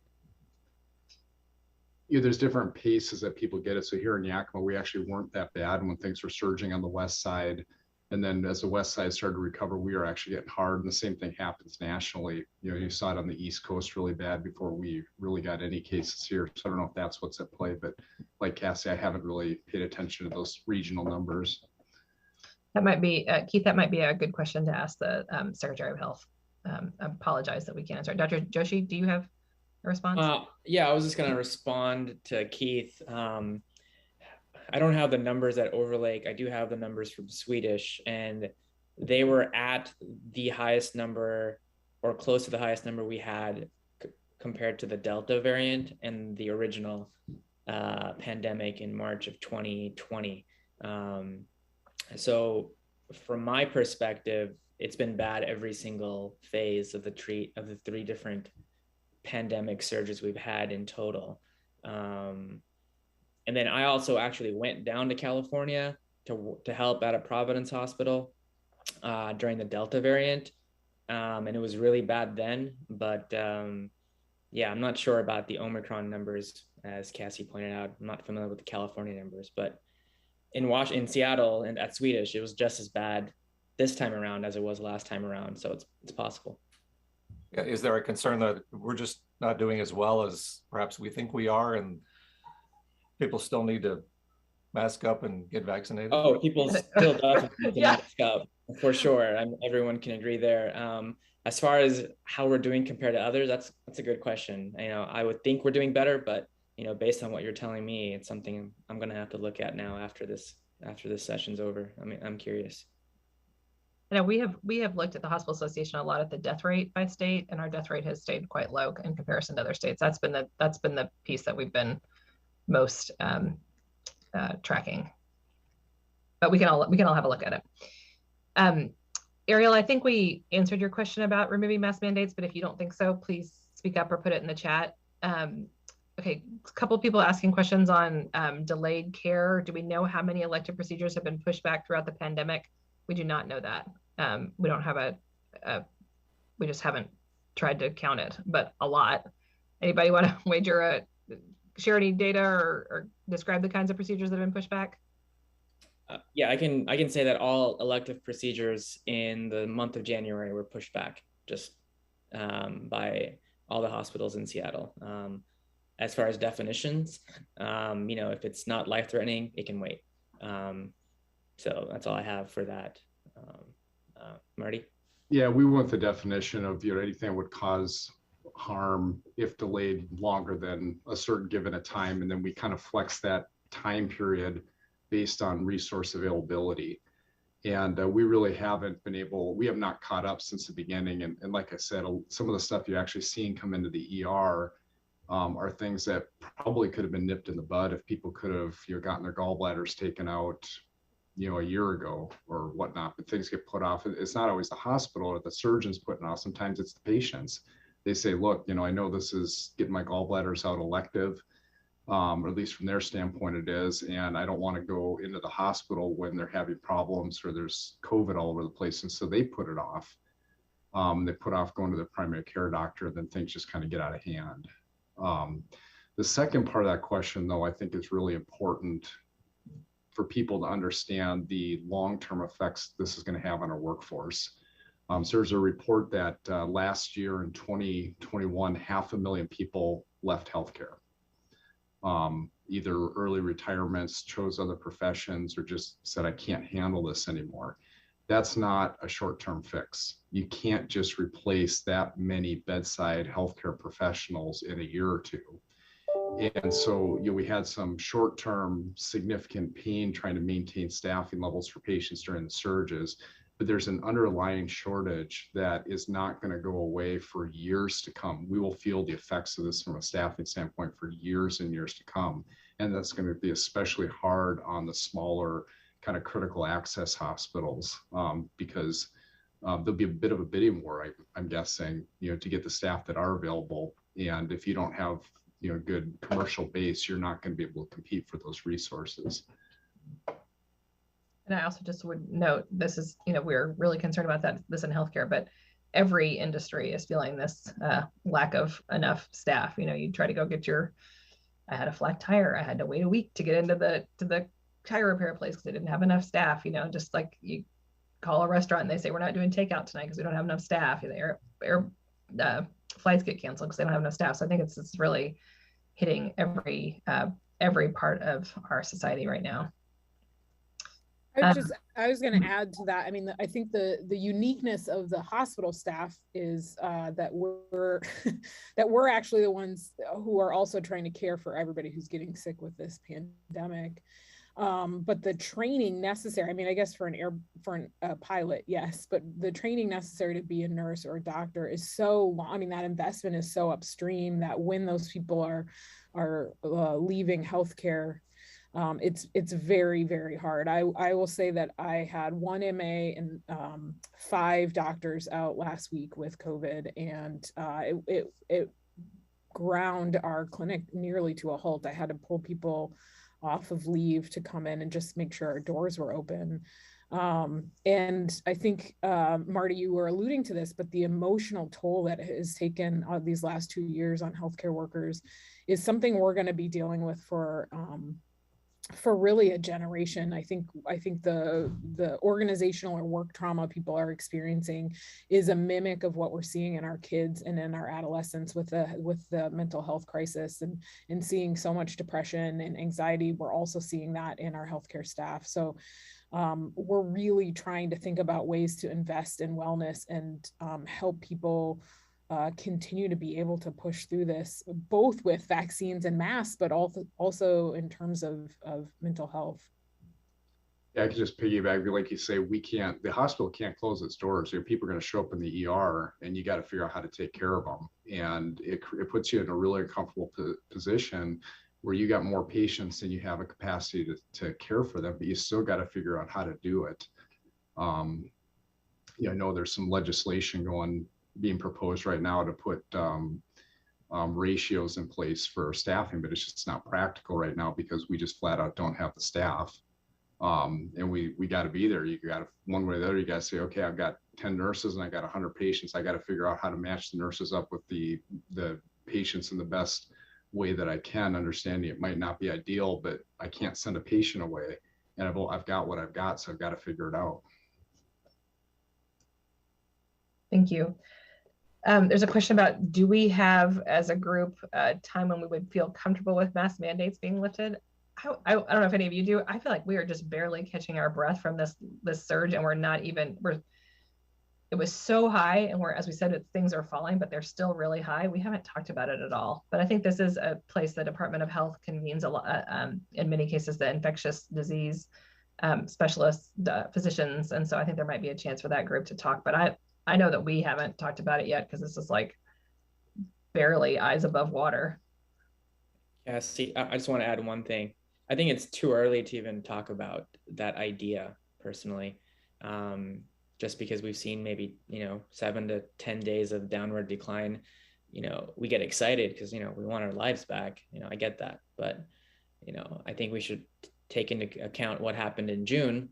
There's different paces that people get it. So here in Yakima, we actually weren't that bad when things were surging on the west side. And then as the west side started to recover, we are actually getting hard. And the same thing happens nationally. You saw it on the East Coast really bad before we really got any cases here. So I don't know if that's what's at play, but like Cassie, I haven't really paid attention to those regional numbers. That might be, Keith, that might be a good question to ask the Secretary of Health. I apologize that we can't answer. Dr. Joshi, do you have a response? Yeah, I was just going to respond to Keith. I don't have the numbers at Overlake. I do have the numbers from Swedish, and they were at the highest number or close to the highest number we had compared to the Delta variant and the original pandemic in March of 2020. So from my perspective, it's been bad every single phase of the three different pandemic surges we've had in total. And then I also actually went down to California to help at a Providence hospital during the Delta variant. And it was really bad then, but yeah, I'm not sure about the Omicron numbers, as Cassie pointed out. I'm not familiar with the California numbers, but in Seattle and at Swedish, it was just as bad this time around as it was last time around. So it's possible. Yeah, is there a concern that we're just not doing as well as perhaps we think we are, and people still need to mask up and get vaccinated? Oh, people still definitely need to Yeah. mask up for sure. Everyone can agree there. As far as how we're doing compared to others, that's a good question. I would think we're doing better, but based on what you're telling me, it's something I'm going to have to look at now after this session's over. I mean, I'm curious. We have looked at the Hospital Association a lot at the death rate by state, and our death rate has stayed quite low in comparison to other states. That's been the piece that we've been most tracking. But we can all have a look at it. Ariel, I think we answered your question about removing mask mandates, but if you don't think so, please speak up or put it in the chat. Okay, a couple people asking questions on delayed care. Do we know how many elective procedures have been pushed back throughout the pandemic? We do not know that. We don't have we just haven't tried to count it, but a lot. Anybody want to wager share any data or describe the kinds of procedures that have been pushed back? Yeah, I can say that all elective procedures in the month of January were pushed back just by all the hospitals in Seattle. As far as definitions, if it's not life-threatening, it can wait. So that's all I have for that. Marty? Yeah, we want the definition of anything that would cause harm if delayed longer than a certain given a time, and then we kind of flex that time period based on resource availability. And we really haven't been we have not caught up since the beginning. And like I said, some of the stuff you're actually seeing come into the ER are things that probably could have been nipped in the bud if people could have gotten their gallbladders taken out a year ago or whatnot. But things get put off. It's not always the hospital or the surgeons putting off. Sometimes it's the patients. They say, look, I know this is getting my gallbladders out elective, or at least from their standpoint it is, and I don't want to go into the hospital when they're having problems or there's COVID all over the place. And so they put it off. They put off going to their primary care doctor, then things just kind of get out of hand. The second part of that question, though, I think is really important for people to understand the long-term effects this is going to have on our workforce. So there's a report that last year in 2021, 500,000 people left healthcare. Either early retirements, chose other professions, or just said, I can't handle this anymore. That's not a short-term fix. You can't just replace that many bedside healthcare professionals in a year or two. And so we had some short-term significant pain trying to maintain staffing levels for patients during the surges, but there's an underlying shortage that is not going to go away for years to come. We will feel the effects of this from a staffing standpoint for years and years to come. And that's going to be especially hard on the smaller kind of critical access hospitals because there'll be a bit of a bidding war, I'm guessing, to get the staff that are available. And if you don't have, good commercial base, you're not going to be able to compete for those resources. And I also just would note, this is, we're really concerned about this in healthcare, but every industry is feeling this lack of enough staff. You try to go get I had a flat tire. I had to wait a week to get into the tire repair place because they didn't have enough staff. Just like you call a restaurant and they say, we're not doing takeout tonight because we don't have enough staff. Flights get canceled because they don't have enough staff. So I think it's really hitting every part of our society right now. I was going to add to that. I mean, I think the uniqueness of the hospital staff is that we're that we're actually the ones who are also trying to care for everybody who's getting sick with this pandemic. But the training necessary, I mean, I guess for a pilot, yes, but the training necessary to be a nurse or a doctor is so long. I mean, that investment is so upstream that when those people are leaving healthcare, it's very, very hard. I will say that I had 1 MA and 5 doctors out last week with COVID, and it ground our clinic nearly to a halt. I had to pull people off of leave to come in and just make sure our doors were open. And I think, Marty, you were alluding to this, but the emotional toll that it has taken these last 2 years on healthcare workers is something we're going to be dealing with for really a generation. I think the organizational or work trauma people are experiencing is a mimic of what we're seeing in our kids and in our adolescents with the mental health crisis and seeing so much depression and anxiety. We're also seeing that in our healthcare staff. So we're really trying to think about ways to invest in wellness and help people continue to be able to push through this, both with vaccines and masks, but also in terms of mental health. Yeah, I could just piggyback, like you say, the hospital can't close its doors. People are going to show up in the ER and you got to figure out how to take care of them. And it puts you in a really uncomfortable position where you got more patients than you have a capacity to care for them, but you still got to figure out how to do it. I know there's some legislation being proposed right now to put ratios in place for staffing, but it's just not practical right now because we just flat out don't have the staff. And we got to be there. You got to, one way or the other, you got to say, okay, I've got 10 nurses and I got 100 patients. I got to figure out how to match the nurses up with the patients in the best way that I can, understanding it might not be ideal, but I can't send a patient away. And I've got what I've got, so I've got to figure it out. Thank you. There's a question about, do we have as a group a time when we would feel comfortable with mask mandates being lifted? I don't know if any of you do. I feel like we are just barely catching our breath from this surge, and it was so high, and as we said, things are falling, but they're still really high. We haven't talked about it at all. But I think this is a place the Department of Health convenes a lot, in many cases, the infectious disease specialists, physicians. And so I think there might be a chance for that group to talk, but I know that we haven't talked about it yet because this is like barely eyes above water. Yeah, see, I just want to add one thing. I think it's too early to even talk about that idea personally, just because we've seen maybe, 7 to 10 days of downward decline. We get excited because, we want our lives back. I get that. But, I think we should take into account what happened in June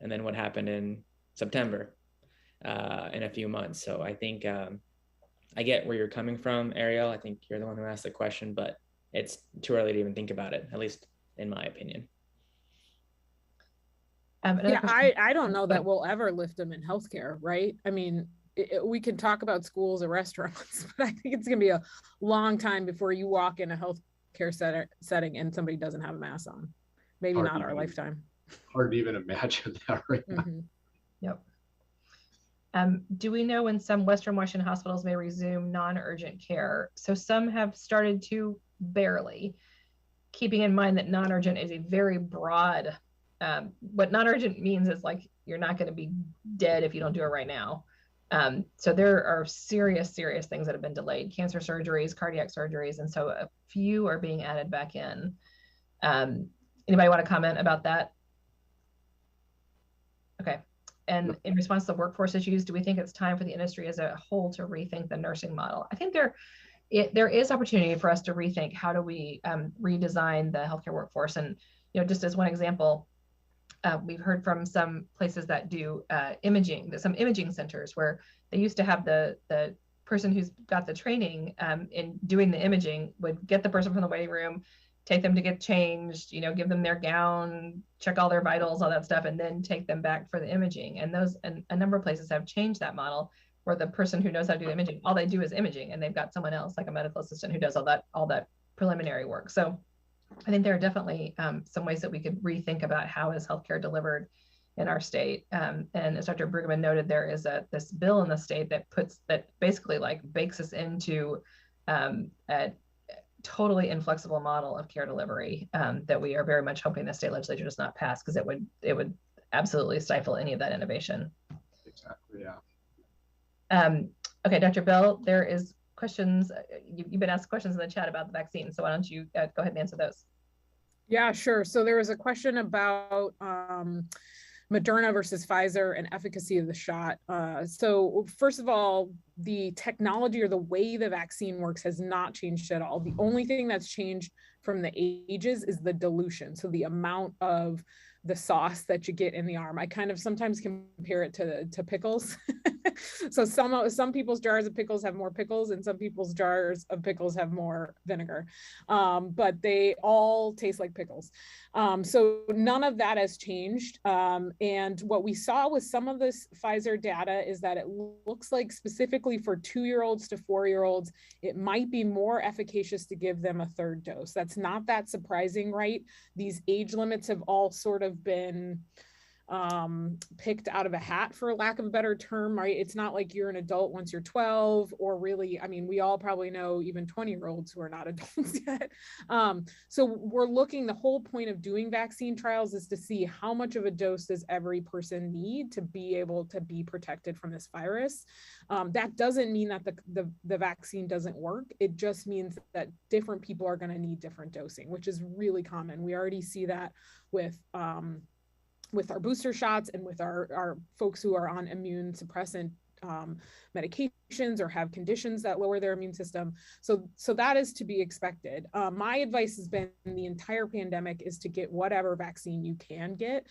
and then what happened in September in a few months. So I think I get where you're coming from, Ariel. I think you're the one who asked the question, but it's too early to even think about it, at least in my opinion. Yeah, I don't know that we'll ever lift them in healthcare, right? I mean, we can talk about schools or restaurants, but I think it's going to be a long time before you walk in a healthcare setting and somebody doesn't have a mask on. Maybe not our lifetime. Hard to even imagine that right now. Mm-hmm. Yep. Do we know when some Western Washington hospitals may resume non-urgent care? So some have started to barely, keeping in mind that non-urgent is a very broad, what non-urgent means is like, you're not going to be dead if you don't do it right now. So there are serious things that have been delayed, cancer surgeries, cardiac surgeries. And so a few are being added back in. Anybody want to comment about that? Okay. and in response to the workforce issues, do we think it's time for the industry as a whole to rethink the nursing model? I think there is opportunity for us to rethink how do we redesign the healthcare workforce. And just as one example, we've heard from some places that do imaging, some imaging centers where they used to have the person who's got the training in doing the imaging would get the person from the waiting room, take them to get changed, give them their gown, check all their vitals, all that stuff, and then take them back for the imaging. And a number of places have changed that model where the person who knows how to do the imaging, all they do is imaging, and they've got someone else like a medical assistant who does all that preliminary work. So I think there are definitely some ways that we could rethink about how is healthcare delivered in our state. And as Dr. Brueggemann noted, there is this bill in the state that basically like bakes us into a totally inflexible model of care delivery that we are very much hoping the state legislature does not pass, because it would absolutely stifle any of that innovation. Exactly, yeah. Okay, Dr. Bell, there is questions. You've been asked questions in the chat about the vaccine, so why don't you go ahead and answer those? Yeah, sure. So there was a question about Moderna versus Pfizer and efficacy of the shot. So first of all, the technology or the way the vaccine works has not changed at all. The only thing that's changed from the ages is the dilution. So the amount of the sauce that you get in the arm. I kind of sometimes compare it to pickles. So some people's jars of pickles have more pickles and some people's jars of pickles have more vinegar, but they all taste like pickles. So none of that has changed. And what we saw with some of this Pfizer data is that it looks like specifically for 2-year-olds to 4-year-olds, it might be more efficacious to give them a third dose. That's not that surprising, right? These age limits have all sort of been picked out of a hat, for lack of a better term, right? It's not like you're an adult once you're 12, or really, I mean, we all probably know even 20-year-olds who are not adults yet. So we're looking, the whole point of doing vaccine trials is to see how much of a dose does every person need to be able to be protected from this virus. That doesn't mean that the vaccine doesn't work. It just means that different people are going to need different dosing, which is really common. We already see that with our booster shots and with our folks who are on immune suppressant medications or have conditions that lower their immune system. So that is to be expected. My advice has been the entire pandemic is to get whatever vaccine you can get.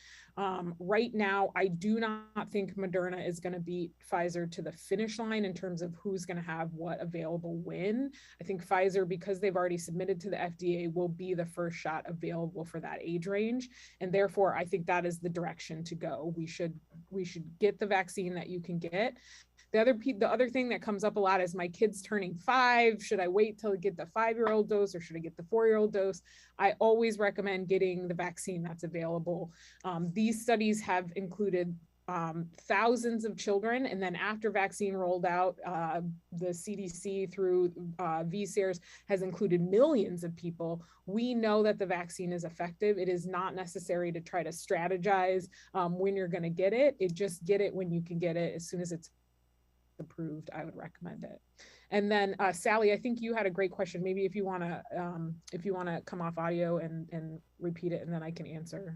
Right now, I do not think Moderna is going to beat Pfizer to the finish line in terms of who's going to have what available when. I think Pfizer, because they've already submitted to the FDA, will be the first shot available for that age range. And therefore, I think that is the direction to go. We should get the vaccine that you can get. The other thing that comes up a lot is my kid's turning 5. Should I wait till I get the 5-year-old dose or should I get the 4-year-old dose? I always recommend getting the vaccine that's available. These studies have included thousands of children, and then after vaccine rolled out, the CDC through VSARES has included millions of people. We know that the vaccine is effective. It is not necessary to try to strategize when you're going to get it. Just get it when you can get it. As soon as it's approved, I would recommend it. And then Sally, I think you had a great question. Maybe if you want to come off audio and repeat it, and then I can answer.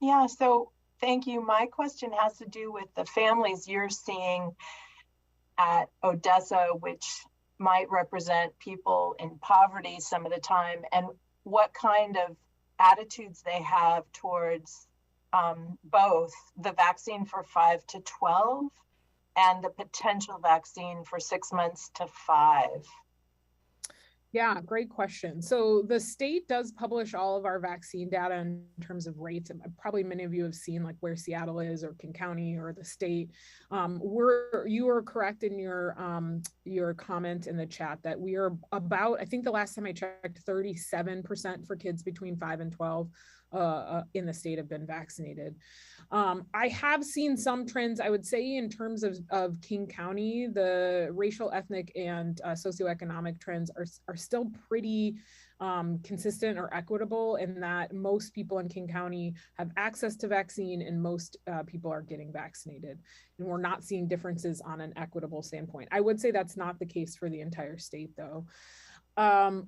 Yeah, so thank you. My question has to do with the families you're seeing at Odessa, which might represent people in poverty some of the time, and what kind of attitudes they have towards both the vaccine for 5 to 12 and the potential vaccine for 6 months to 5. Yeah, great question. So the state does publish all of our vaccine data in terms of rates. And probably many of you have seen like where Seattle is, or King County, or the state. You are correct in your comment in the chat that we are about, I think the last time I checked, 37% for kids between 5 and 12 in the state have been vaccinated. I have seen some trends, I would say, in terms of King County. The racial, ethnic, and socioeconomic trends are still pretty consistent or equitable, in that most people in King County have access to vaccine and most people are getting vaccinated. And we're not seeing differences on an equitable standpoint. I would say that's not the case for the entire state, though.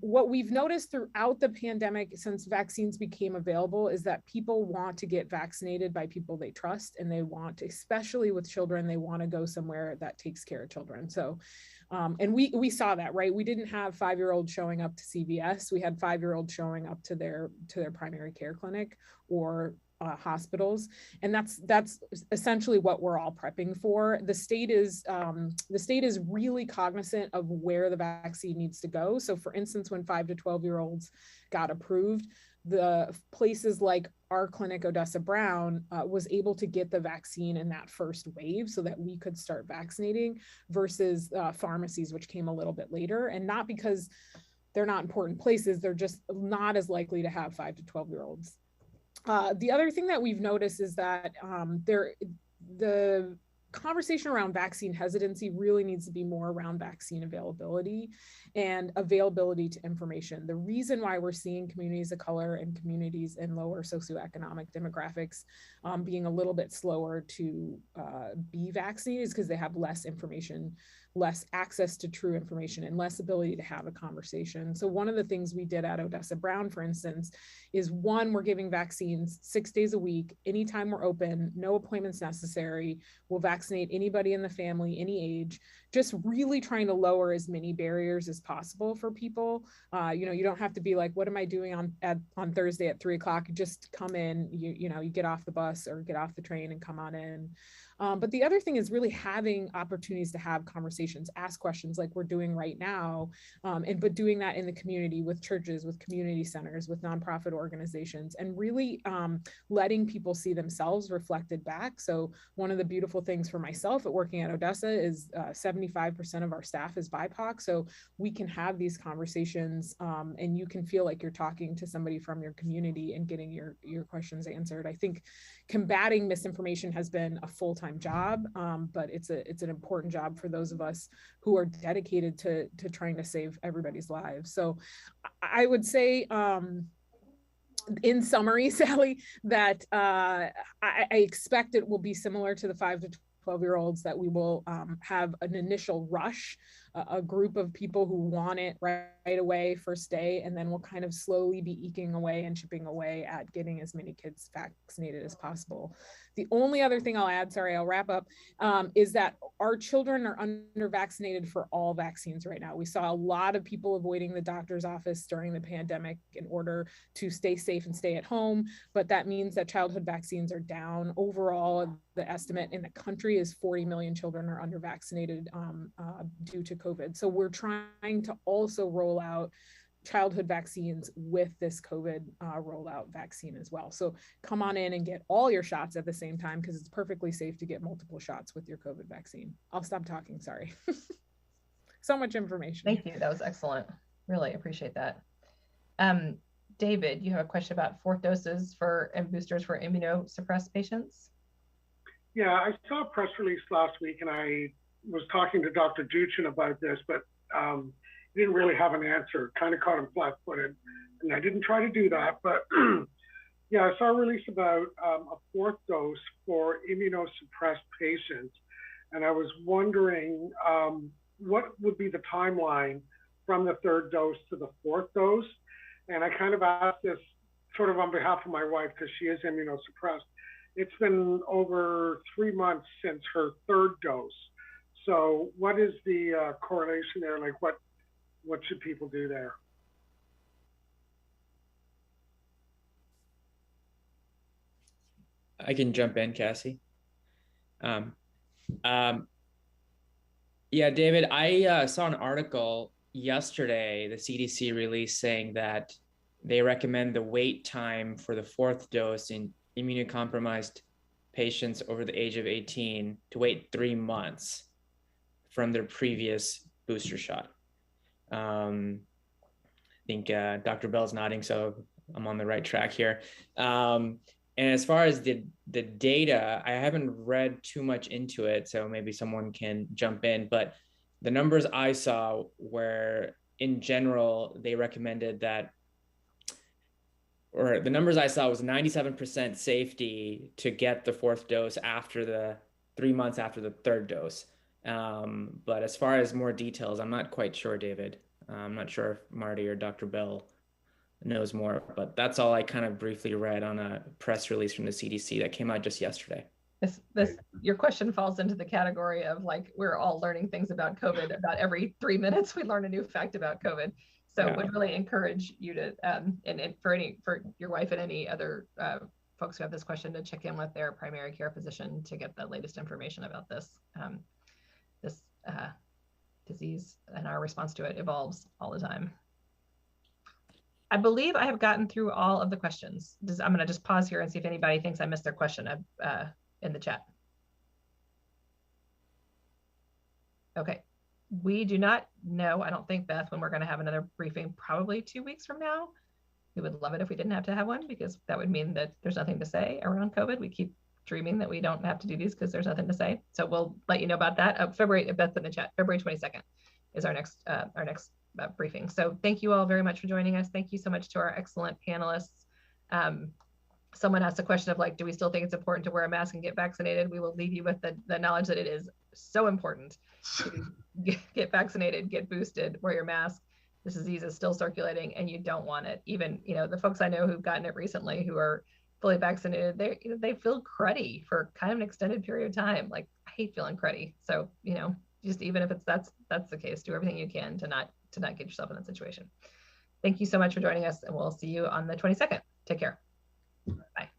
what we've noticed throughout the pandemic since vaccines became available is that people want to get vaccinated by people they trust, and they want, especially with children, they want to go somewhere that takes care of children. So, and we saw that, right? We didn't have 5-year-olds showing up to CVS. We had 5-year-olds showing up to their primary care clinic or hospitals, and that's essentially what we're all prepping for. The state is really cognizant of where the vaccine needs to go. So, for instance, when 5 to 12-year-olds got approved, the places like our clinic, Odessa Brown, was able to get the vaccine in that first wave so that we could start vaccinating, versus pharmacies, which came a little bit later, and not because they're not important places, they're just not as likely to have 5 to 12-year-olds. The other thing that we've noticed is that the conversation around vaccine hesitancy really needs to be more around vaccine availability and availability to information. The reason why we're seeing communities of color and communities in lower socioeconomic demographics being a little bit slower to be vaccinated is because they have less information, less access to true information, and less ability to have a conversation. So one of the things we did at Odessa Brown, for instance, is one, we're giving vaccines 6 days a week, anytime we're open, no appointments necessary. We'll vaccinate anybody in the family, any age, just really trying to lower as many barriers as possible for people. You don't have to be like, what am I doing on Thursday at 3 o'clock? Just come in, you get off the bus or get off the train and come on in. But the other thing is really having opportunities to have conversations, ask questions like we're doing right now, but doing that in the community with churches, with community centers, with nonprofit organizations, and really letting people see themselves reflected back. So one of the beautiful things for myself at working at Odessa is 75% of our staff is BIPOC. So we can have these conversations and you can feel like you're talking to somebody from your community and getting your questions answered. I think combating misinformation has been a full-time job, but it's an important job for those of us who are dedicated to trying to save everybody's lives. So I would say, in summary, Sally, that I expect it will be similar to the 5 to 12-year-olds, that we will have an initial rush, a group of people who want it right away, first day, and then we'll kind of slowly be eking away and chipping away at getting as many kids vaccinated as possible. The only other thing I'll add, sorry, I'll wrap up, is that our children are under vaccinated for all vaccines right now. We saw a lot of people avoiding the doctor's office during the pandemic in order to stay safe and stay at home, but that means that childhood vaccines are down. Overall, the estimate in the country is 40 million children are under vaccinated due to COVID. So we're trying to also roll out childhood vaccines with this COVID rollout vaccine as well. So come on in and get all your shots at the same time, because it's perfectly safe to get multiple shots with your COVID vaccine. I'll stop talking, sorry. So much information. Thank you, that was excellent. Really appreciate that. David, you have a question about 4th doses and boosters for immunosuppressed patients? Yeah, I saw a press release last week and I was talking to Dr. Duchin about this, but he didn't really have an answer, kind of caught him flat-footed. And I didn't try to do that, but yeah, I saw a release about a 4th dose for immunosuppressed patients. And I was wondering what would be the timeline from the 3rd dose to the 4th dose? And I kind of asked this sort of on behalf of my wife, because she is immunosuppressed. It's been over 3 months since her 3rd dose. So what is the correlation there? Like what should people do there? I can jump in, Cassie. Yeah, David, I saw an article yesterday, the CDC released, saying that they recommend the wait time for the 4th dose in immunocompromised patients over the age of 18 to wait 3 months from their previous booster shot. I think Dr. Bell's nodding, so I'm on the right track here. And as far as the data, I haven't read too much into it, so maybe someone can jump in, but the numbers I saw were, in general, they recommended that, or the numbers I saw was 97% safety to get the 4th dose after the 3 months after the 3rd dose. But as far as more details, I'm not quite sure, David. I'm not sure if Marty or Dr. Bell knows more, but that's all I kind of briefly read on a press release from the CDC that came out just yesterday. Your question falls into the category of like, we're all learning things about COVID. About every 3 minutes, we learn a new fact about COVID. So Yeah. would really encourage you to, and for your wife and any other folks who have this question, to check in with their primary care physician to get the latest information about this. This disease and our response to it evolves all the time. I believe I have gotten through all of the questions. I'm going to just pause here and see if anybody thinks I missed their question in the chat. Okay, we do not know, I don't think, Beth, when we're going to have another briefing, probably 2 weeks from now. We would love it if we didn't have to have one, because that would mean that there's nothing to say around COVID. We keep dreaming that we don't have to do these because there's nothing to say. So we'll let you know about that. February, Beth in the chat, February 22nd is our next briefing. So thank you all very much for joining us. Thank you so much to our excellent panelists. Someone asked a question of like, do we still think it's important to wear a mask and get vaccinated? We will leave you with the knowledge that it is so important to get vaccinated, get boosted, wear your mask. This disease is still circulating and you don't want it. Even, the folks I know who've gotten it recently who are fully vaccinated, they feel cruddy for kind of an extended period of time. Like, I hate feeling cruddy. So, just even if that's the case, do everything you can to not get yourself in that situation. Thank you so much for joining us, and we'll see you on the 22nd. Take care. Bye.